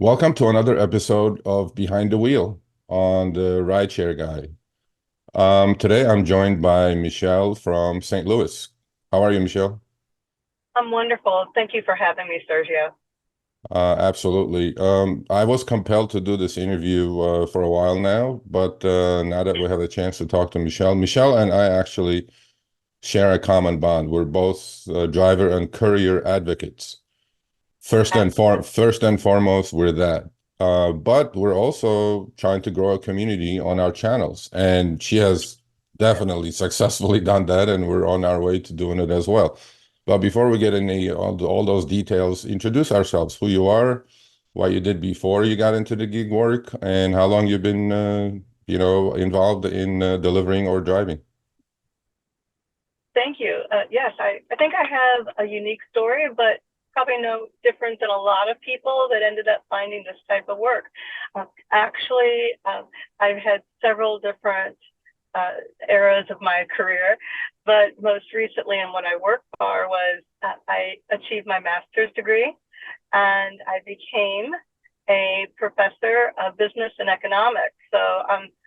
Welcome to another episode of Behind the Wheel on the Rideshare Guy. Today I'm joined by Michelle from St. Louis. How are you, Michelle? I'm wonderful. Thank you for having me, Sergio. Absolutely. I was compelled to do this interview for a while now, but now that we have a chance to talk to Michelle and I actually share a common bond. We're both driver and courier advocates. First and foremost, we're that. But we're also trying to grow a community on our channels, and she has definitely successfully done that, and we're on our way to doing it as well. But before we get into all those details, introduce ourselves, who you are, what you did before you got into the gig work, and how long you've been, involved in delivering or driving. Thank you. Yes, I think I have a unique story, but probably no different than a lot of people that ended up finding this type of work. Actually, I've had several different eras of my career, but most recently, and what I worked for was I achieved my master's degree, and I became a professor of business and economics. So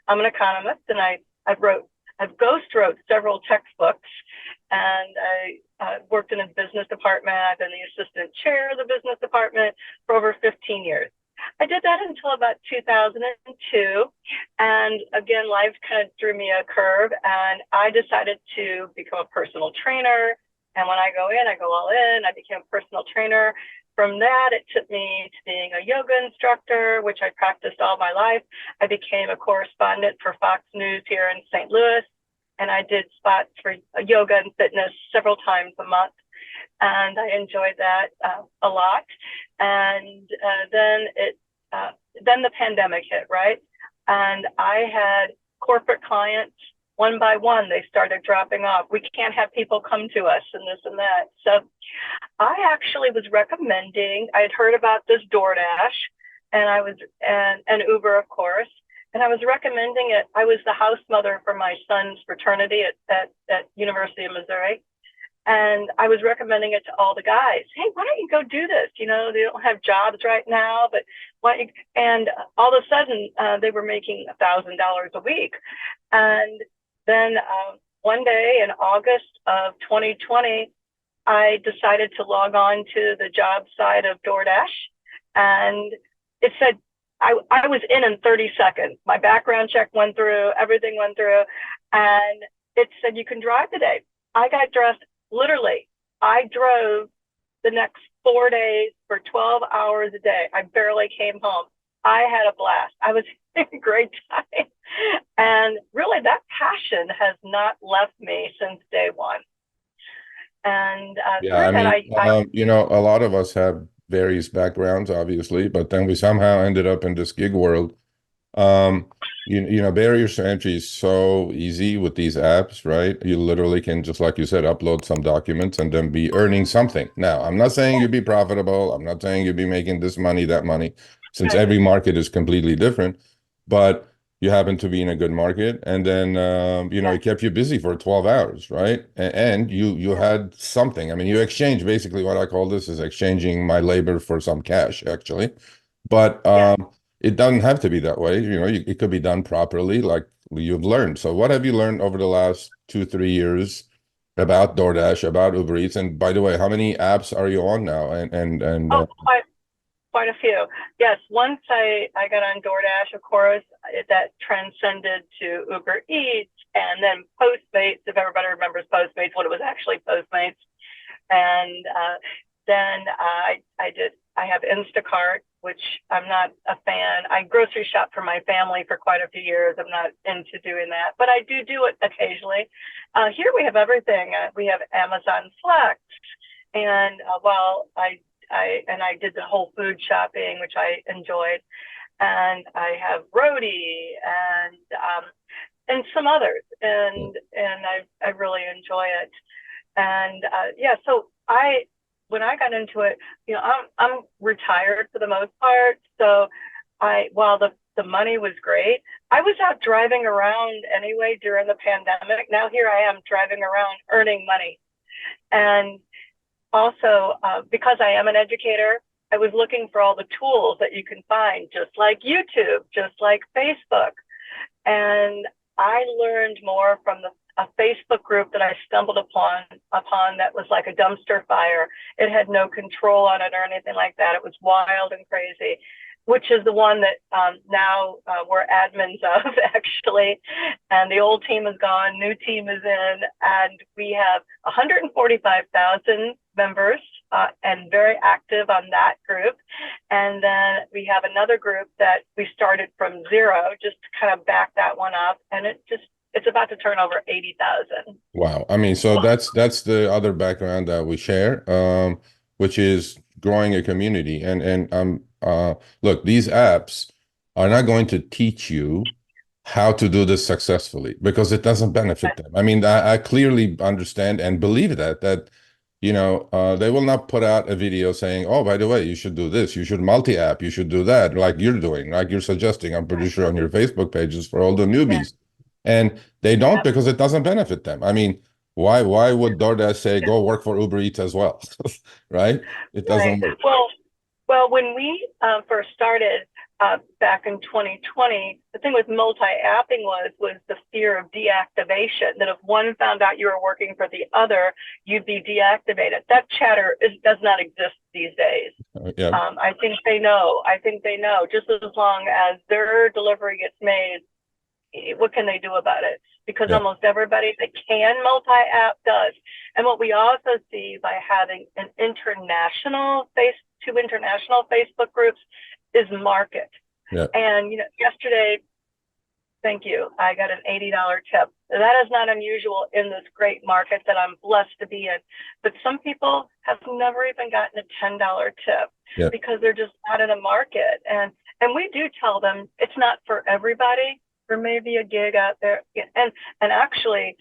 I'm an economist, and I've ghost wrote several textbooks, and I worked in a business department. I've been the assistant chair of the business department for over 15 years. I did that until about 2002. And again, life kind of threw me a curve, and I decided to become a personal trainer. And when I go in, I go all in. I became a personal trainer. From that, it took me to being a yoga instructor, which I practiced all my life. I became a correspondent for Fox News here in St. Louis, and I did spots for yoga and fitness several times a month. And I enjoyed that a lot. And then the pandemic hit, right? And I had corporate clients one by one. They started dropping off. We can't have people come to us and this and that. So I actually was recommending. I had heard about this DoorDash, and Uber, of course. And I was recommending it. I was the house mother for my son's fraternity at University of Missouri, and I was recommending it to all the guys. Hey, why don't you go do this? You know, they don't have jobs right now, but why? And all of a sudden, they were making $1,000 a week. And then one day in August of 2020, I decided to log on to the job site of DoorDash, and it said I was in 30 seconds. My background check went through, everything went through, and it said you can drive today. I got dressed literally. I drove the next 4 days for 12 hours a day. I barely came home. I had a blast. I was having a great time. And really, that passion has not left me since day one. And Yeah, through I that, mean, a lot of us have various backgrounds, obviously, but then we somehow ended up in this gig world. Um, barriers to entry is so easy with these apps, right? You literally can, just like you said, upload some documents and then be earning something. Now, I'm not saying you'd be profitable. I'm not saying you'd be making this money, that money, since right, every market is completely different. But you happen to be in a good market, and then yeah, it kept you busy for 12 hours, right? And you yeah, had something. I mean, you exchange basically what I call this is exchanging my labor for some cash, actually. But yeah. it doesn't have to be that way. It could be done properly, like you've learned. So what have you learned over the last 2, 3 years about DoorDash, about Uber Eats? And by the way, how many apps are you on now? And Oh, quite a few. Yes, once I got on DoorDash, of course, that transcended to Uber Eats and then Postmates. If everybody remembers Postmates, when it was actually Postmates, and then I have Instacart, which I'm not a fan. I grocery shop for my family for quite a few years. I'm not into doing that, but I do it occasionally. Here we have everything. We have Amazon Flex, and while I did the whole food shopping, which I enjoyed, and I have Roadie and some others, and I really enjoy it. And yeah, so I when I got into it, I'm retired for the most part. So while the money was great, I was out driving around anyway during the pandemic. Now here I am driving around earning money, and also because I am an educator, I was looking for all the tools that you can find, just like YouTube, just like Facebook. And I learned more from a Facebook group that I stumbled upon that was like a dumpster fire. It had no control on it or anything like that. It was wild and crazy, which is the one that now we're admins of, actually. And the old team is gone, new team is in, and we have 145,000 members and very active on that group. And then we have another group that we started from zero, just to kind of back that one up. And it's about to turn over 80,000. Wow. I mean, so that's the other background that we share, which is growing a community. And look, these apps are not going to teach you how to do this successfully because it doesn't benefit them. I mean, I clearly understand and believe that they will not put out a video saying, oh, by the way, you should do this, you should multi-app, you should do that, like you're doing, like you're suggesting, I'm pretty sure on your Facebook pages for all the newbies. And they don't because it doesn't benefit them. I mean, why would DoorDash say go work for Uber Eats as well? Right? It doesn't work. Well, when we first started back in 2020, the thing with multi-apping was the fear of deactivation, that if one found out you were working for the other, you'd be deactivated. That chatter does not exist these days. Yeah. I think they know. Just as long as their delivery gets made, what can they do about it? Because almost everybody that can multi-app does. And what we also see by having two international Facebook groups is market. Yeah. And yesterday, thank you, I got an $80 tip. That is not unusual in this great market that I'm blessed to be in. But some people have never even gotten a $10 tip because they're just not in a market. And we do tell them it's not for everybody. There may be a gig out there. And actually,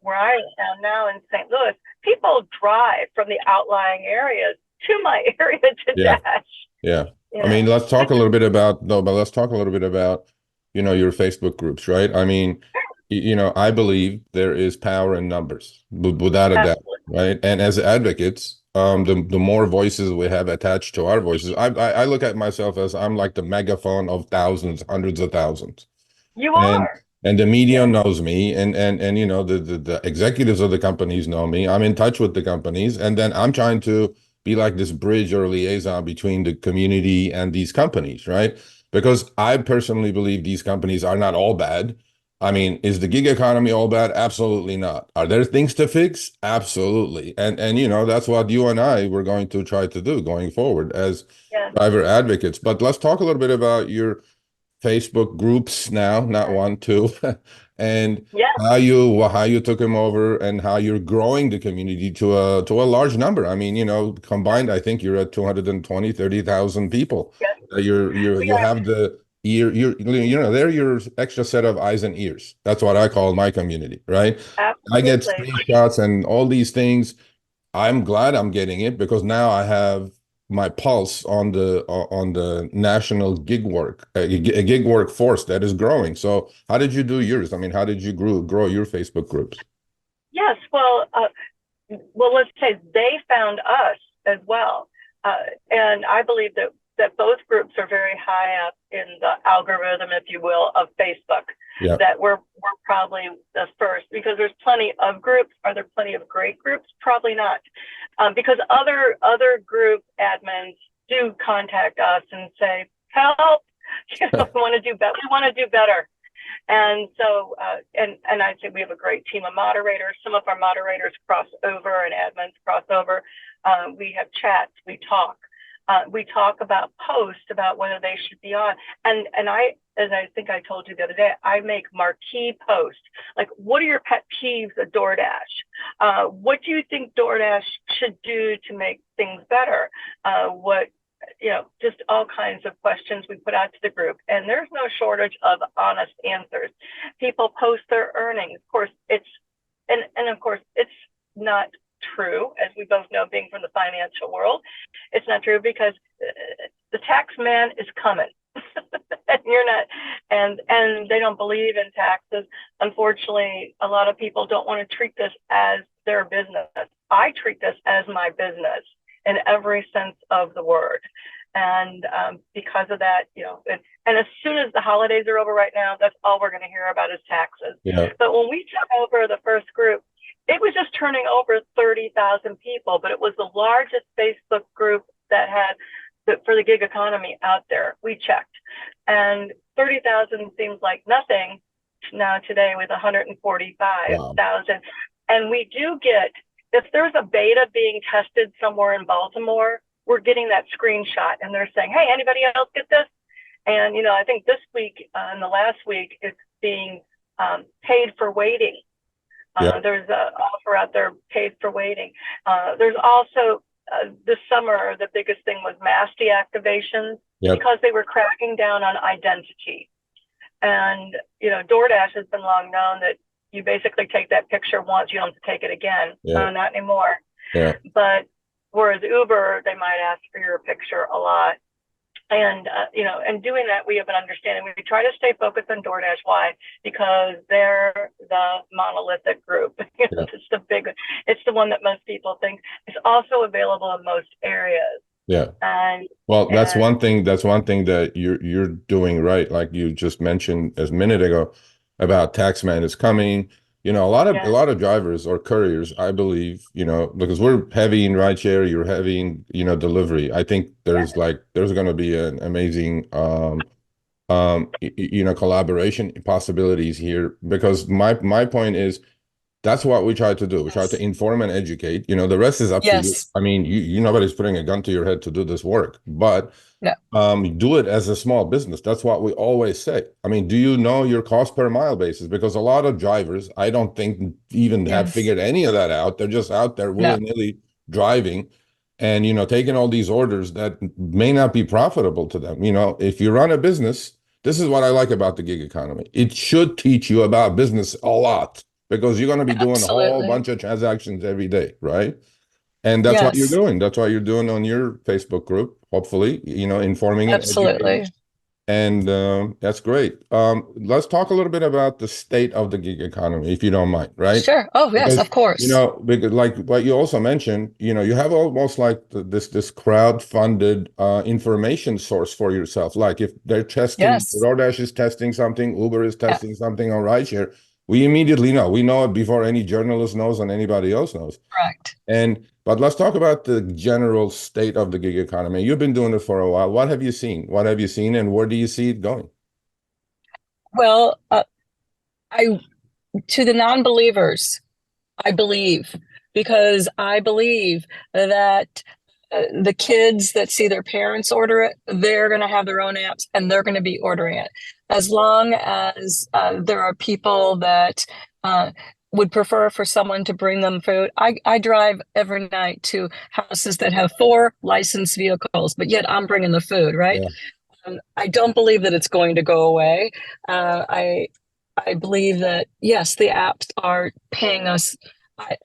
where I am now in St. Louis, people drive from the outlying areas to my area to dash. Yeah. I mean, let's talk a little bit about your Facebook groups, right? I mean, I believe there is power in numbers, without a doubt, right? And as advocates, the more voices we have attached to our voices, I look at myself as I'm like the megaphone of thousands, hundreds of thousands. You are. And the media knows me, and the executives of the companies know me. I'm in touch with the companies, and then I'm trying to be like this bridge or liaison between the community and these companies, right? Because I personally believe these companies are not all bad. I mean, is the gig economy all bad? Absolutely not. Are there things to fix? Absolutely. And that's what you and I were going to try to do going forward as driver advocates. But let's talk a little bit about your Facebook groups now, not one, two, and how you took them over and how you're growing the community to a large number. I mean, combined, I think you're at 30,000 people. You have the ear, they're your extra set of eyes and ears. That's what I call my community, right? Absolutely. I get screenshots and all these things. I'm glad I'm getting it because now I have my pulse on the national gig workforce that is growing. So how did you do yours? I mean, how did you grow your Facebook groups? Yes, well, let's say they found us as well, and I believe that both groups are very high up in the algorithm, if you will, of Facebook. Yeah. That we're probably the first, because there's plenty of groups. Are there plenty of great groups? Probably not, because other group admins do contact us and say, "Help! We want to do better. We want to do better." And so, and I'd say we have a great team of moderators. Some of our moderators cross over and admins cross over. We have chats. We talk. We talk about posts about whether they should be on. And I, as I think I told you the other day, I make marquee posts. Like, what are your pet peeves at DoorDash? What do you think DoorDash should do to make things better? Just all kinds of questions we put out to the group. And there's no shortage of honest answers. People post their earnings. Of course, it's not true, as we both know, being from the financial world. It's not true because the tax man is coming. And you're not, and they don't believe in taxes. Unfortunately, a lot of people don't want to treat this as their business. I treat this as my business in every sense of the word. And because of that, and as soon as the holidays are over right now, that's all we're going to hear about is taxes. Yeah. But when we took over the first group, it was just turning over 30,000 people, but it was the largest Facebook group that had for the gig economy out there. We checked, and 30,000 seems like nothing now today with 145,000. Wow. And we do get, if there's a beta being tested somewhere in Baltimore, we're getting that screenshot and they're saying, hey, anybody else get this? And, I think this week and the last week, it's being paid for waiting. Yeah. There's an offer out there, paid for waiting. There's also this summer, the biggest thing was mass deactivations. Yep. Because they were cracking down on identity. And, DoorDash has been long known that you basically take that picture once, you don't have to take it again. Yeah. Not anymore. Yeah. But whereas Uber, they might ask for your picture a lot. And, and doing that, we have an understanding. We try to stay focused on DoorDash. Why? Because they're the monolithic group. Yeah. It's the one that most people think. It's also available in most areas. Yeah. That's one thing that you're doing right. Like you just mentioned a minute ago about Taxman is coming. A lot of drivers or couriers, I believe, because we're heavy in rideshare, you're heavy in, delivery. I think there's going to be an amazing, collaboration possibilities here, because my point is, that's what we try to do. We try to inform and educate. The rest is up to you. I mean, nobody's putting a gun to your head to do this work, but do it as a small business. That's what we always say. I mean, do you know your cost per mile basis? Because a lot of drivers, I don't think even have figured any of that out. They're just out there willy-nilly driving and, taking all these orders that may not be profitable to them. If you run a business, this is what I like about the gig economy. It should teach you about business a lot, because you're going to be doing a whole bunch of transactions every day, right? And that's what you're doing. That's what you're doing on your Facebook group, hopefully, informing and educating. And that's great. Let's talk a little bit about the state of the gig economy, if you don't mind, right? Sure. Oh, yes, of course. Because like what you also mentioned, you have almost like this crowd-funded information source for yourself. Like if they're testing, DoorDash is testing something, Uber is testing something on rideshare, we immediately know. We know it before any journalist knows and anybody else knows. Correct. But let's talk about the general state of the gig economy. You've been doing it for a while. What have you seen? What have you seen, and where do you see it going? Well, to the non-believers, I believe, because I believe that the kids that see their parents order it, they're going to have their own apps and they're going to be ordering it. As long as there are people that would prefer for someone to bring them food. I drive every night to houses that have 4 licensed vehicles, but yet I'm bringing the food, right? Yeah. I don't believe that it's going to go away. I believe that, yes, the apps are paying us.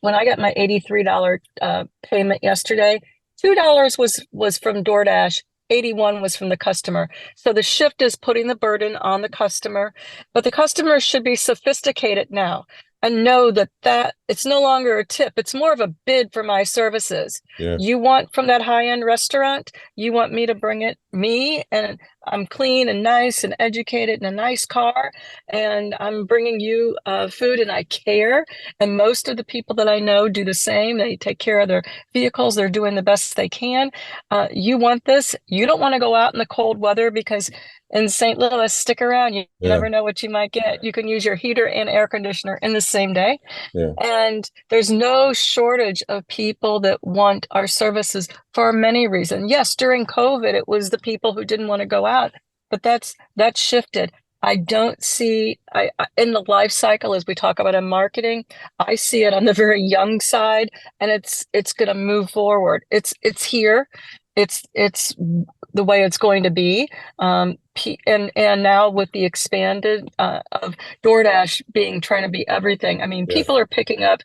When I got my $83 payment yesterday, $2 was from DoorDash, 81 was from the customer. So the shift is putting the burden on the customer, but the customer should be sophisticated now and know that it's no longer a tip. It's more of a bid for my services. Yeah. You want from that high-end restaurant, you want me to bring it, and I'm clean and nice and educated in a nice car, and I'm bringing you food and I care. And most of the people that I know do the same. They take care of their vehicles. They're doing the best they can. You want this. You don't want to go out in the cold weather, because in St. Louis, stick around. You never know what you might get. You can use your heater and air conditioner in the same day. Yeah. And there's no shortage of people that want our services for many reasons. Yes, during COVID, it was the people who didn't want to go out, but that's shifted. I don't see in the life cycle, as we talk about in marketing, I see it on the very young side, and it's going to move forward. It's here. It's the way it's going to be. And now with the expanded of DoorDash trying to be everything. I mean, people are picking up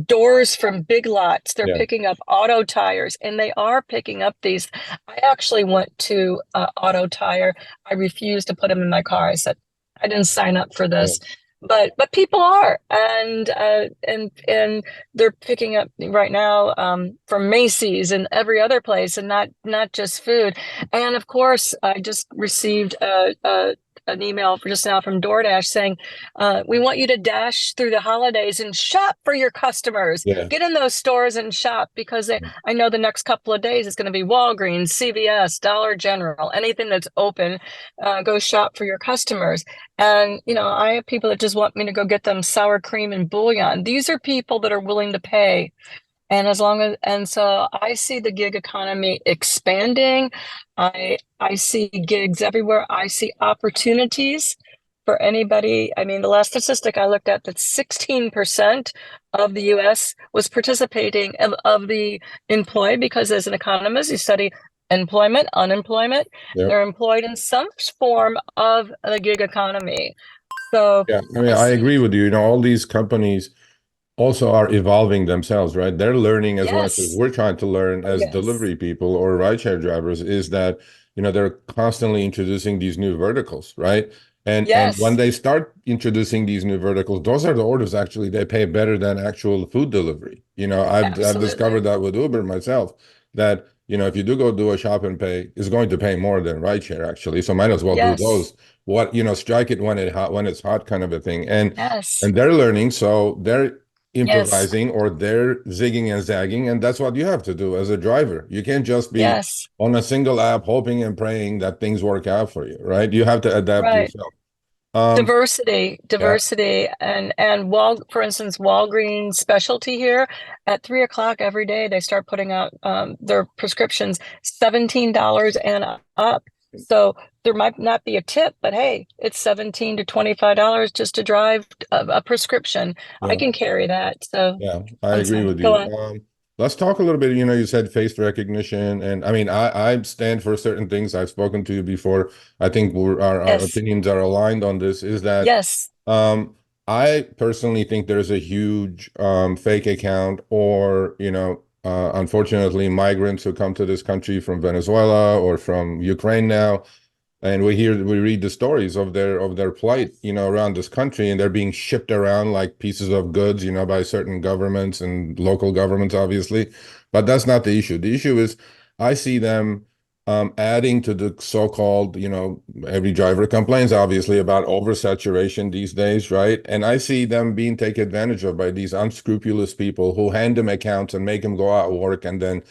doors from Big Lots. They're picking up auto tires, and they are picking up these. I actually went to Auto Tire. I refused to put them in my car. I said, I didn't sign up for this. but people are, and they're picking up right now from Macy's and every other place, and not just food. And of course, I just received an email for just now from DoorDash saying, we want you to dash through the holidays and shop for your customers. Yeah. Get in those stores and shop, because I know the next couple of days is going to be Walgreens, CVS, Dollar General, anything that's open. Go shop for your customers. And, I have people that just want me to go get them sour cream and bouillon. These are people that are willing to pay. And so I see the gig economy expanding. I see gigs everywhere. I see opportunities for anybody. I mean, the last statistic I looked at, that 16% of the US was participating of the employed, because as an economist, you study employment, unemployment. Yeah. They're employed in some form of the gig economy. So Yeah. I mean, I I see, agree with you. All these companies also are evolving themselves, right? They're learning as much as yes, we're trying to learn oh, as yes, delivery people or rideshare drivers, is that, they're constantly introducing these new verticals, right? And when yes, they start introducing these new verticals, those are the orders actually they pay better than actual food delivery. I've discovered absolutely. that with Uber myself, that, if you do go do a shop and pay, it's going to pay more than rideshare actually. So might as well do Yes, those. Strike it when it's hot kind of a thing. yes, And they're learning, so they're yes, improvising or they're zigging and zagging, and that's what you have to do as a driver. You can't just be yes, on a single app hoping and praying that things work out for you, right? You have to adapt right. yourself. Um, Diversity, yeah, diversity, and for instance, Walgreens specialty here at 3 o'clock every day, they start putting out their prescriptions $17 and up. So there might not be a tip, but hey, it's 17 to $25 just to drive a prescription. I yeah. can carry that. So Yeah, I I'm agree sorry, with go you. on. Let's talk a little bit. You said face recognition, and I mean, I stand for certain things. I've spoken to you before. I think our Yes, opinions are aligned on this. Is that yes, um, I personally think there's a huge fake account, or unfortunately, migrants who come to this country from Venezuela or from Ukraine now, and we read the stories of their plight, yes, around this country, and they're being shipped around like pieces of goods, by certain governments and local governments, obviously. But that's not the issue. The issue is I see them adding to the so-called, every driver complains obviously about oversaturation these days, right? And I see them being taken advantage of by these unscrupulous people who hand them accounts and make them go out and work and then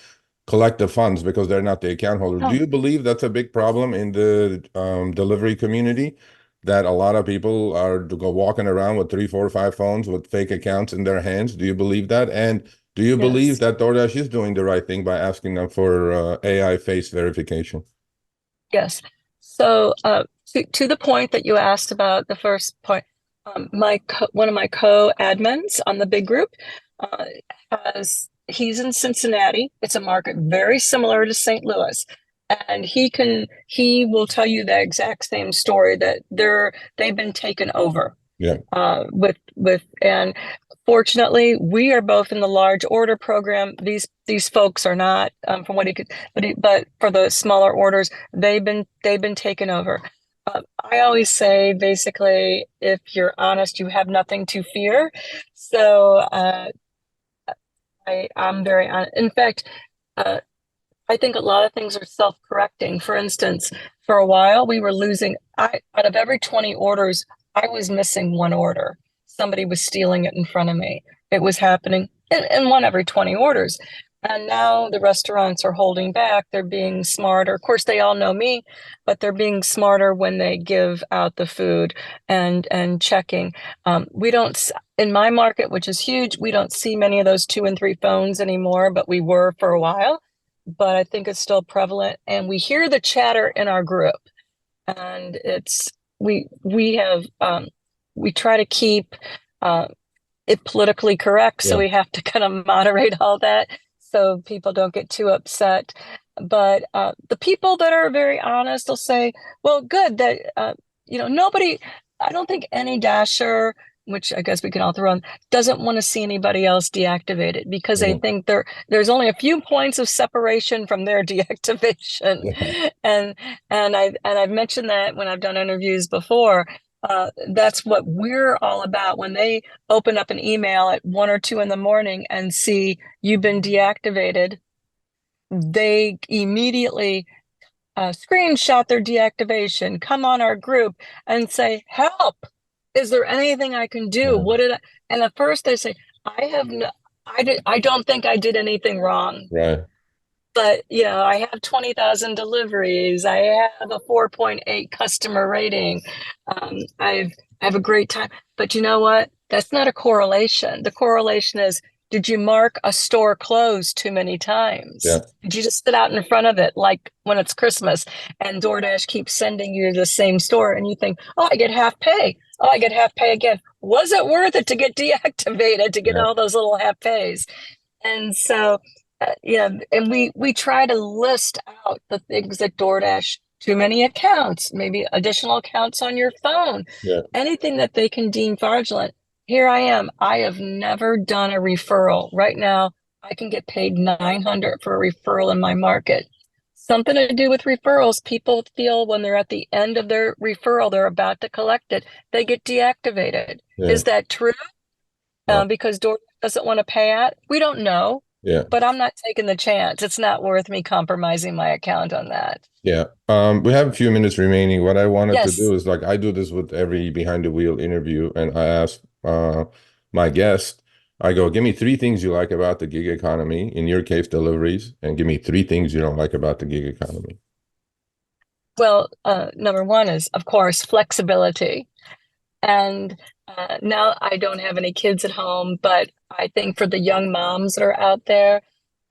collect the funds because they're not the account holder. Do oh, you believe that's a big problem in the delivery community? That a lot of people are walking around with three, four, five phones with fake accounts in their hands. Do you believe that? And do you believe yes. that DoorDash is doing the right thing by asking them for AI face verification? Yes. So, to the point that you asked about the first point, one of my co-admins on the big group uh, he's in Cincinnati. It's a market very similar to St. Louis. And he will tell you the exact same story, that they've been taken over Yeah, and fortunately we are both in the large order program. These folks are not, from what he could, but for the smaller orders, they've been taken over. I always say, basically, if you're honest, you have nothing to fear. So I'm very honest. In fact, uh, I think a lot of things are self-correcting. For instance, for a while we were losing, out of every 20 orders, I was missing one order. Somebody was stealing it in front of me. It was happening in one every 20 orders. And now the restaurants are holding back. They're being smarter. Of course, they all know me, but they're being smarter when they give out the food and checking. We don't, in my market, which is huge, we don't see many of those 2 and 3 phones anymore, but we were for a while. But I think it's still prevalent, and we hear the chatter in our group, and it's we have we try to keep uh, it politically correct, so yeah, we have to kind of moderate all that so people don't get too upset. But the people that are very honest will say, well, good that nobody, I don't think any dasher, which I guess we can all throw in, doesn't want to see anybody else deactivated, because they mhm, think there's only a few points of separation from their deactivation. yeah, And I've mentioned that when I've done interviews before. That's what we're all about. When they open up an email at 1 or 2 in the morning and see you've been deactivated, they immediately screenshot their deactivation, come on our group and say, help, is there anything I can do? Right. What did I, and at first they say, I don't think I did anything wrong. Right. But I have 20,000 deliveries. I have a 4.8 customer rating. I have a great time. But you know what? That's not a correlation. The correlation is, did you mark a store closed too many times? Yeah. Did you just sit out in front of it like when it's Christmas and DoorDash keeps sending you to the same store and you think, oh, I get half pay. Oh, I get half pay again. Was it worth it to get deactivated to get Yeah. all those little half pays? And so, and we try to list out the things that DoorDash, too many accounts, maybe additional accounts on your phone, Yeah. anything that they can deem fraudulent. Here I am. I have never done a referral. Right now, I can get paid 900 for a referral in my market. Something to do with referrals. People feel when they're at the end of their referral, they're about to collect it, they get deactivated. Yeah. Is that true? Because DoorDash doesn't want to pay out? We don't know. Yeah. But I'm not taking the chance. It's not worth me compromising my account on that. Yeah. We have a few minutes remaining. What I wanted to do Yes. is like I do this with every behind the wheel interview, and I ask my guest, I go, give me 3 things you like about the gig economy, in your case, deliveries, and give me 3 things you don't like about the gig economy. Well, number one is, of course, flexibility. And now I don't have any kids at home, but I think for the young moms that are out there,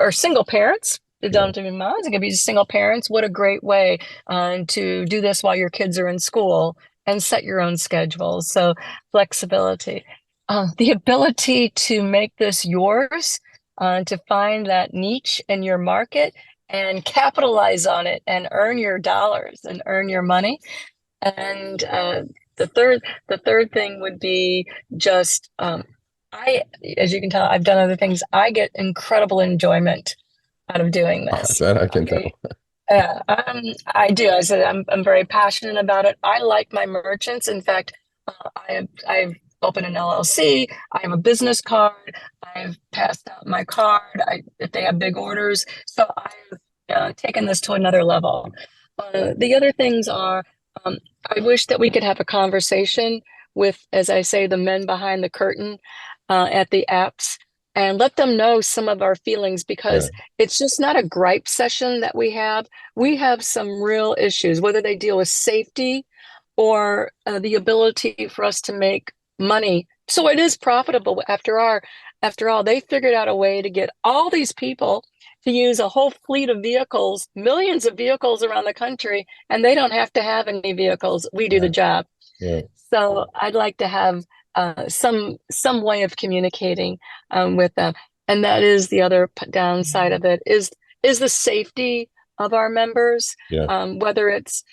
or single parents, they don't Yeah. have to be moms, it could be just single parents. What a great way to do this while your kids are in school and set your own schedule. So flexibility, the ability to make this yours, to find that niche in your market and capitalize on it and earn your dollars and earn your money. And the third thing would be just I, as you can tell, I've done other things. I get incredible enjoyment out of doing this. That I can Okay. tell. I do. I said I'm very passionate about it. I like my merchants. In fact, I've opened an LLC. I have a business card. I've passed out my card. If they have big orders, so I've taken this to another level. The other things are, um, I wish that we could have a conversation with, as I say, the men behind the curtain at the apps and let them know some of our feelings Yeah. because it's just not a gripe session that we have. We have some real issues, whether they deal with safety or the ability for us to make money. So it is profitable after all, they figured out a way to get all these people to use a whole fleet of vehicles, millions of vehicles around the country, and they don't have to have any vehicles. We do the Yeah. job. Yeah. So I'd like to have some way of communicating with them, and that is the other downside of it is the safety of our members, Yeah. whether it's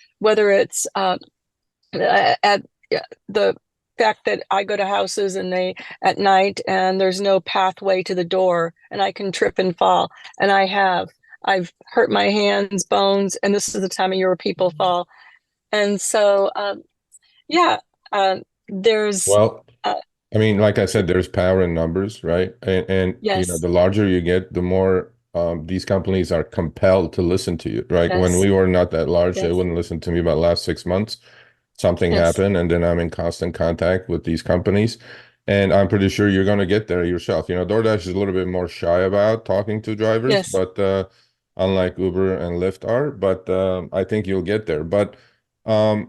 at the fact that I go to houses and they at night and there's no pathway to the door and I can trip and fall, and I've hurt my hands, bones, and this is the time of year where people fall, and so yeah, there's Well, uh, I mean, like I said, there's power in numbers, right? And yes, the larger you get, the more these companies are compelled to listen to you, right? When yes, we were not that large, they yes, wouldn't listen to me about last 6 months. Something yes, happened, and then I'm in constant contact with these companies. And I'm pretty sure you're going to get there yourself. DoorDash is a little bit more shy about talking to drivers, yes, but unlike Uber and Lyft are, but I think you'll get there. But I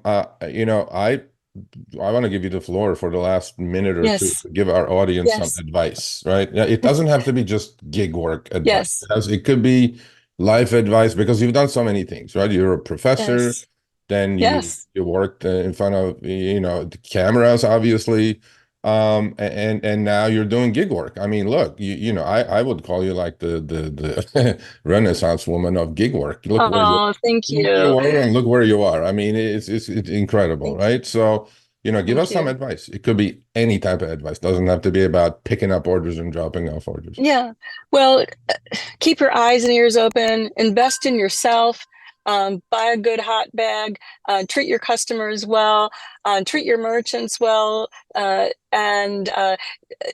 want to give you the floor for the last minute or two yes, to give our audience some yes, advice, right? Yeah, it doesn't have to be just gig work advice. yes, It could be life advice because you've done so many things, right? You're a professor, yes, then you yes. you worked in front of the cameras, obviously, and now you're doing gig work. I mean, look, I would call you like the Renaissance woman of gig work. Oh, thank You you. were and look where you are. I mean, it's incredible, Thank, right? So, give thank us some you. advice. It could be any type of advice. Doesn't have to be about picking up orders and dropping off orders. Yeah. Well, keep your eyes and ears open, invest in yourself, buy a good hot bag, treat your customers well. treat your merchants well, and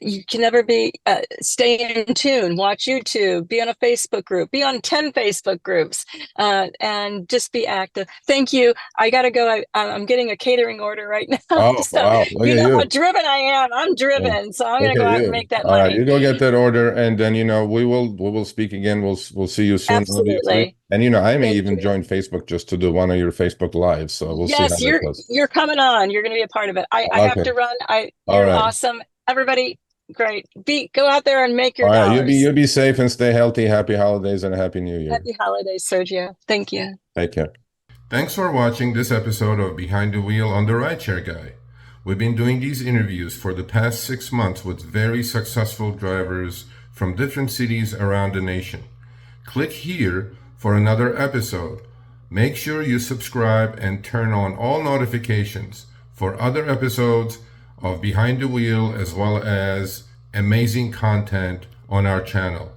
you can never be stay in tune, watch YouTube, be on a Facebook group, be on 10 Facebook groups, and just be active. Thank you. I gotta go. I'm getting a catering order right now. Oh, So wow. Look you at know how you. driven I am. I'm Yeah. driven. So I'm Look gonna go at out and you. make that All right, money. you go get that order, and then we will speak again. We'll see you soon, obviously. Absolutely. And I may Thank even you. join Facebook just to do one of your Facebook lives. So we'll see how Yes, that goes. you're coming on. You're gonna be a part of it. I have Okay. to run. All You're right. awesome. Everybody, great. Go out there and make All your right. You dollars. be safe and stay healthy. Happy holidays and a happy new year. Happy holidays, Sergio. Thank you. Take care. Thanks for watching this episode of Behind the Wheel on the Rideshare Guy. We've been doing these interviews for the past 6 months with very successful drivers from different cities around the nation. Click here for another episode. Make sure you subscribe and turn on all notifications for other episodes of Behind the Wheel as well as amazing content on our channel.